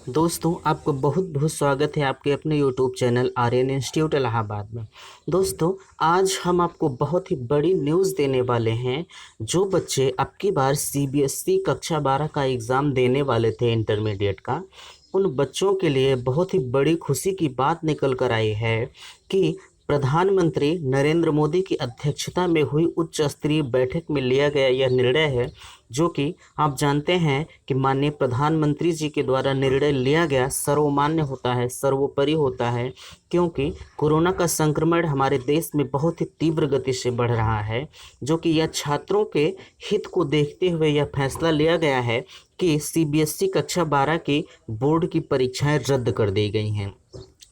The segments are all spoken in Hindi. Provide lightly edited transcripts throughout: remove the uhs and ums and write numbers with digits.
दोस्तों आपको बहुत बहुत स्वागत है आपके अपने YouTube channel Aryan institute Allahabad में। दोस्तों आज हम आपको बहुत ही बड़ी न्यूज़ देने वाले हैं। जो बच्चे अब की बार सीबीएसई कक्षा 12 का एग्ज़ाम देने वाले थे इंटरमीडिएट का, उन बच्चों के लिए बहुत ही बड़ी खुशी की बात निकल कर आई है कि प्रधानमंत्री नरेंद्र मोदी की अध्यक्षता में हुई उच्च स्तरीय बैठक में लिया गया यह निर्णय है, जो कि आप जानते हैं कि माननीय प्रधानमंत्री जी के द्वारा निर्णय लिया गया सर्वमान्य होता है, सर्वोपरि होता है, क्योंकि कोरोना का संक्रमण हमारे देश में बहुत ही तीव्र गति से बढ़ रहा है। जो कि यह छात्रों के हित को देखते हुए यह फैसला लिया गया है कि सीबीएसई कक्षा 12 की बोर्ड की परीक्षाएं रद्द कर दी गई हैं।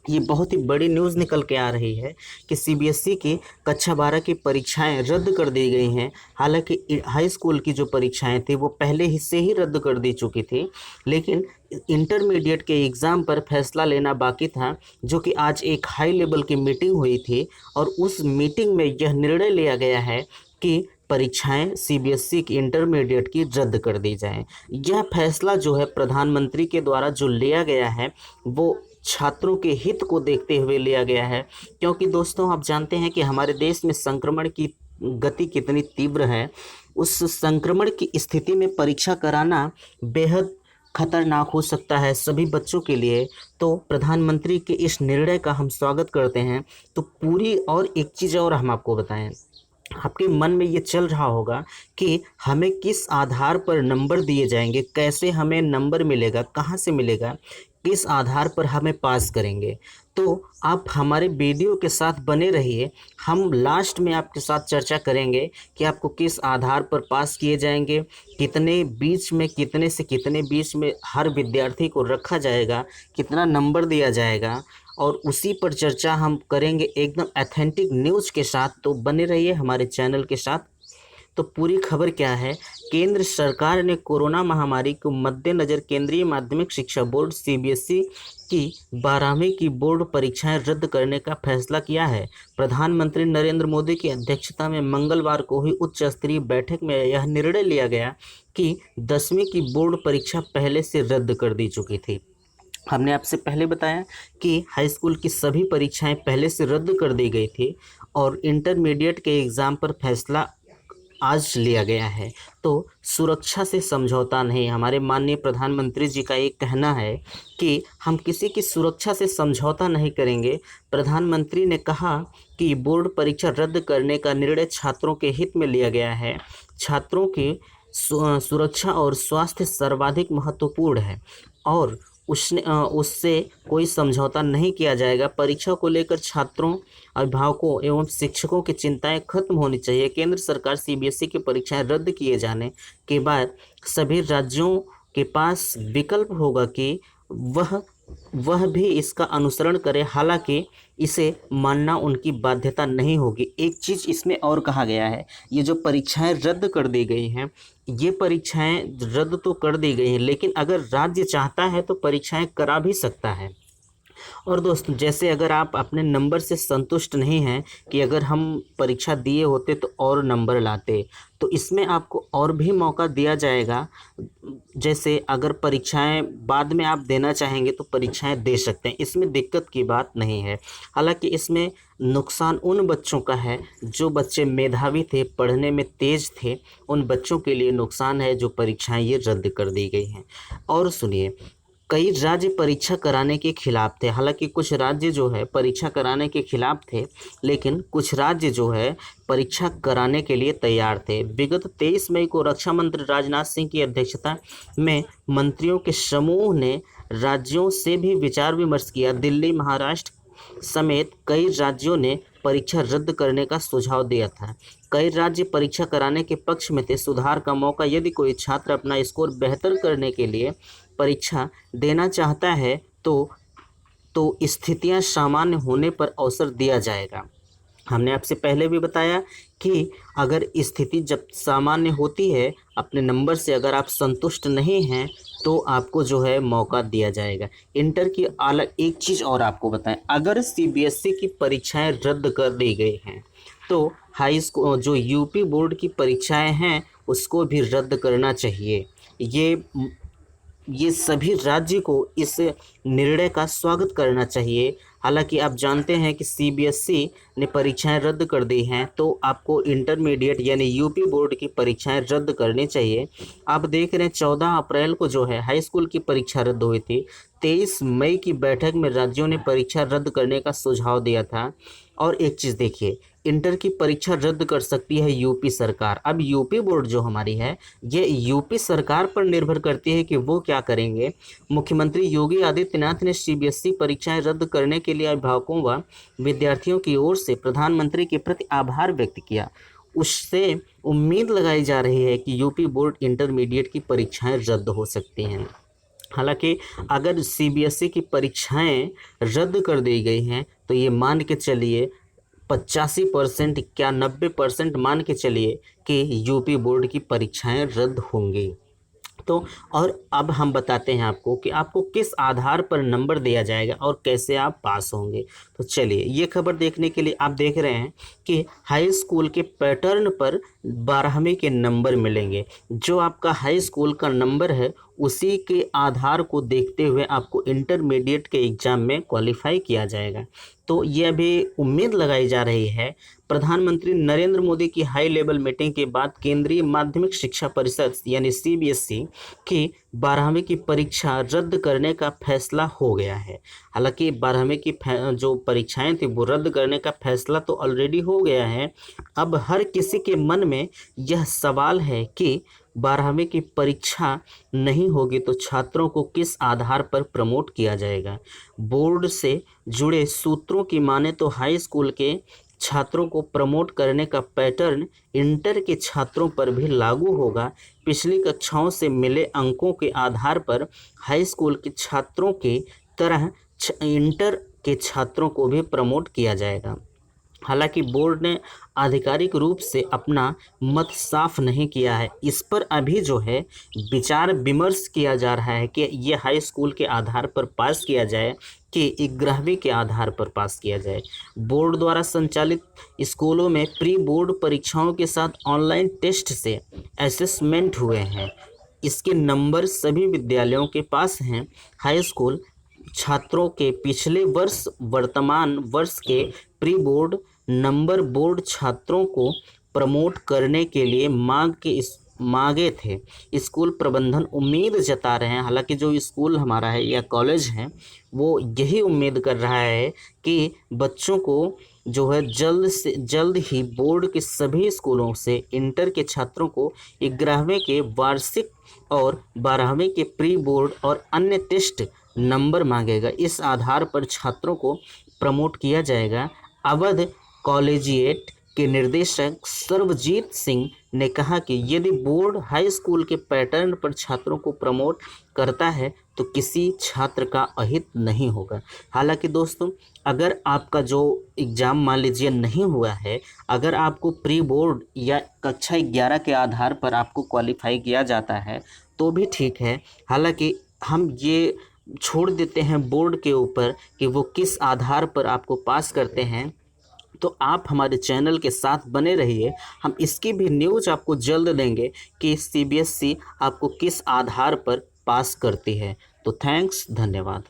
ये बहुत ही बड़ी न्यूज़ निकल के आ रही है कि सीबीएसई की कक्षा 12 की परीक्षाएं रद्द कर दी गई हैं। हालांकि हाई स्कूल की जो परीक्षाएं थी वो पहले ही से ही रद्द कर दी चुकी थी, लेकिन इंटरमीडिएट के एग्ज़ाम पर फैसला लेना बाकी था, जो कि आज एक हाई लेवल की मीटिंग हुई थी और उस मीटिंग में यह निर्णय लिया गया है कि परीक्षाएं सीबीएसई की इंटरमीडिएट की रद्द कर दी जाएं। यह फैसला जो है प्रधानमंत्री के द्वारा जो लिया गया है वो छात्रों के हित को देखते हुए लिया गया है, क्योंकि दोस्तों आप जानते हैं कि हमारे देश में संक्रमण की गति कितनी तीव्र है। उस संक्रमण की स्थिति में परीक्षा कराना बेहद खतरनाक हो सकता है सभी बच्चों के लिए। तो प्रधानमंत्री के इस निर्णय का हम स्वागत करते हैं। तो पूरी और एक चीज़ और हम आपको बताएं, आपके मन में ये चल रहा होगा कि हमें किस आधार पर नंबर दिए जाएंगे, कैसे हमें नंबर मिलेगा, कहाँ से मिलेगा, किस आधार पर हमें पास करेंगे। तो आप हमारे वीडियो के साथ बने रहिए। हम लास्ट में आपके साथ चर्चा करेंगे कि आपको किस आधार पर पास किए जाएंगे, कितने बीच में, कितने से कितने बीच में हर विद्यार्थी को रखा जाएगा, कितना नंबर दिया जाएगा, और उसी पर चर्चा हम करेंगे एकदम ऑथेंटिक न्यूज़ के साथ। तो बने रहिए हमारे चैनल के साथ। तो पूरी खबर क्या है, केंद्र सरकार ने कोरोना महामारी को मद्देनज़र केंद्रीय माध्यमिक शिक्षा बोर्ड सीबीएसई की 12वीं की बोर्ड परीक्षाएं रद्द करने का फैसला किया है। प्रधानमंत्री नरेंद्र मोदी की अध्यक्षता में मंगलवार को हुई उच्च स्तरीय बैठक में यह निर्णय लिया गया कि 10वीं की बोर्ड परीक्षा पहले से रद्द कर दी चुकी थी। हमने आपसे पहले बताया कि हाई स्कूल की सभी परीक्षाएं पहले से रद्द कर दी गई थी और इंटरमीडिएट के एग्ज़ाम पर फैसला आज लिया गया है। तो सुरक्षा से समझौता नहीं, हमारे माननीय प्रधानमंत्री जी का ये कहना है कि हम किसी की सुरक्षा से समझौता नहीं करेंगे। प्रधानमंत्री ने कहा कि बोर्ड परीक्षा रद्द करने का निर्णय छात्रों के हित में लिया गया है। छात्रों की सुरक्षा और स्वास्थ्य सर्वाधिक महत्वपूर्ण है और उससे कोई समझौता नहीं किया जाएगा। परीक्षा को लेकर छात्रों, अभिभावकों एवं शिक्षकों की चिंताएं खत्म होनी चाहिए। केंद्र सरकार सीबीएसई की परीक्षाएं रद्द किए जाने के बाद सभी राज्यों के पास विकल्प होगा कि वह भी इसका अनुसरण करे, हालांकि इसे मानना उनकी बाध्यता नहीं होगी। एक चीज़ इसमें और कहा गया है, ये जो परीक्षाएं रद्द कर दी गई हैं, ये परीक्षाएं रद्द तो कर दी गई हैं, लेकिन अगर राज्य चाहता है तो परीक्षाएं करा भी सकता है। और दोस्तों जैसे अगर आप अपने नंबर से संतुष्ट नहीं हैं कि अगर हम परीक्षा दिए होते तो और नंबर लाते, तो इसमें आपको और भी मौका दिया जाएगा। जैसे अगर परीक्षाएं बाद में आप देना चाहेंगे तो परीक्षाएं दे सकते हैं, इसमें दिक्कत की बात नहीं है। हालांकि इसमें नुकसान उन बच्चों का है जो बच्चे मेधावी थे, पढ़ने में तेज़ थे, उन बच्चों के लिए नुकसान है जो परीक्षाएं ये रद्द कर दी गई हैं। और सुनिए, कई राज्य परीक्षा कराने के खिलाफ थे। हालांकि कुछ राज्य जो है परीक्षा कराने के खिलाफ थे, लेकिन कुछ राज्य जो है परीक्षा कराने के लिए तैयार थे। विगत 23 मई को रक्षा मंत्री राजनाथ सिंह की अध्यक्षता में मंत्रियों के समूह ने राज्यों से भी विचार विमर्श किया। दिल्ली, महाराष्ट्र समेत कई राज्यों ने परीक्षा रद्द करने का सुझाव दिया था। कई राज्य परीक्षा कराने के पक्ष में थे। सुधार का मौका, यदि कोई छात्र अपना स्कोर बेहतर करने के लिए परीक्षा देना चाहता है तो स्थितियां सामान्य होने पर अवसर दिया जाएगा। हमने आपसे पहले भी बताया कि अगर स्थिति जब सामान्य होती है, अपने नंबर से अगर आप संतुष्ट नहीं हैं तो आपको जो है मौका दिया जाएगा। इंटर की अलग एक चीज़ और आपको बताएं, अगर सीबीएसई की परीक्षाएं रद्द कर दी गई हैं तो हाई स्कूल जो यूपी बोर्ड की परीक्षाएं हैं उसको भी रद्द करना चाहिए। ये ये सभी राज्य को इस निर्णय का स्वागत करना चाहिए। हालांकि आप जानते हैं कि सीबीएसई ने परीक्षाएं रद्द कर दी हैं, तो आपको इंटरमीडिएट यानी यूपी बोर्ड की परीक्षाएं रद्द करनी चाहिए। आप देख रहे हैं 14 अप्रैल को जो है हाई स्कूल की परीक्षा रद्द हुई थी। 23 मई की बैठक में राज्यों ने परीक्षा रद्द करने का सुझाव दिया था। और एक चीज़ देखिए, इंटर की परीक्षा रद्द कर सकती है यूपी सरकार। अब यूपी बोर्ड जो हमारी है, ये यूपी सरकार पर निर्भर करती है कि वो क्या करेंगे। मुख्यमंत्री योगी आदित्यनाथ ने सीबीएसई परीक्षाएं रद्द करने के लिए अभिभावकों व विद्यार्थियों की ओर से प्रधानमंत्री के प्रति आभार व्यक्त किया। उससे उम्मीद लगाई जा रही है कि यूपी बोर्ड इंटरमीडिएट की परीक्षाएं रद्द हो सकती हैं। हालांकि अगर सीबीएसई की परीक्षाएं रद्द कर दी गई हैं तो ये मान के चलिए 85% क्या 90% मान के चलिए कि यूपी बोर्ड की परीक्षाएं रद्द होंगी। तो और अब हम बताते हैं आपको कि आपको किस आधार पर नंबर दिया जाएगा और कैसे आप पास होंगे। तो चलिए, ये खबर देखने के लिए आप देख रहे हैं कि हाई स्कूल के पैटर्न पर 12वीं के नंबर मिलेंगे। जो आपका हाई स्कूल का नंबर है उसी के आधार को देखते हुए आपको इंटरमीडिएट के एग्ज़ाम में क्वालिफाई किया जाएगा। तो ये अभी उम्मीद लगाई जा रही है। प्रधानमंत्री नरेंद्र मोदी की हाई लेवल मीटिंग के बाद केंद्रीय माध्यमिक शिक्षा परिषद यानी सीबीएसई की 12वीं की परीक्षा रद्द करने का फैसला हो गया है। हालांकि 12वीं की जो परीक्षाएं थी वो रद्द करने का फैसला तो ऑलरेडी हो गया है। अब हर किसी के मन में यह सवाल है कि 12वीं की परीक्षा नहीं होगी तो छात्रों को किस आधार पर प्रमोट किया जाएगा। बोर्ड से जुड़े सूत्रों की माने तो हाई स्कूल के छात्रों को प्रमोट करने का पैटर्न इंटर के छात्रों पर भी लागू होगा। पिछली कक्षाओं से मिले अंकों के आधार पर हाई स्कूल के छात्रों की तरह इंटर के छात्रों को भी प्रमोट किया जाएगा। हालांकि बोर्ड ने आधिकारिक रूप से अपना मत साफ नहीं किया है। इस पर अभी जो है विचार विमर्श किया जा रहा है कि ये हाई स्कूल के आधार पर पास किया जाए कि 11वीं के आधार पर पास किया जाए। बोर्ड द्वारा संचालित स्कूलों में प्री बोर्ड परीक्षाओं के साथ ऑनलाइन टेस्ट से असेसमेंट हुए हैं। इसके नंबर सभी विद्यालयों के पास हैं। हाई स्कूल छात्रों के पिछले वर्ष वर्तमान वर्ष के प्री बोर्ड नंबर बोर्ड छात्रों को प्रमोट करने के लिए मांगे थे। स्कूल प्रबंधन उम्मीद जता रहे हैं, हालांकि जो स्कूल हमारा है या कॉलेज है वो यही उम्मीद कर रहा है कि बच्चों को जो है जल्द से जल्द ही बोर्ड के सभी स्कूलों से इंटर के छात्रों को 11वीं के वार्षिक और 12वीं के प्री बोर्ड और अन्य टेस्ट नंबर मांगेगा। इस आधार पर छात्रों को प्रमोट किया जाएगा। अवध कॉलेजिएट के निदेशक सर्वजीत सिंह ने कहा कि यदि बोर्ड हाई स्कूल के पैटर्न पर छात्रों को प्रमोट करता है तो किसी छात्र का अहित नहीं होगा। हालांकि दोस्तों, अगर आपका जो एग्ज़ाम मान लीजिए नहीं हुआ है, अगर आपको प्री बोर्ड या कक्षा 11 के आधार पर आपको क्वालिफाई किया जाता है तो भी ठीक है। हालांकि हम ये छोड़ देते हैं बोर्ड के ऊपर कि वो किस आधार पर आपको पास करते हैं। तो आप हमारे चैनल के साथ बने रहिए, हम इसकी भी न्यूज़ आपको जल्द देंगे कि सीबीएसई आपको किस आधार पर पास करती है। तो थैंक्स, धन्यवाद।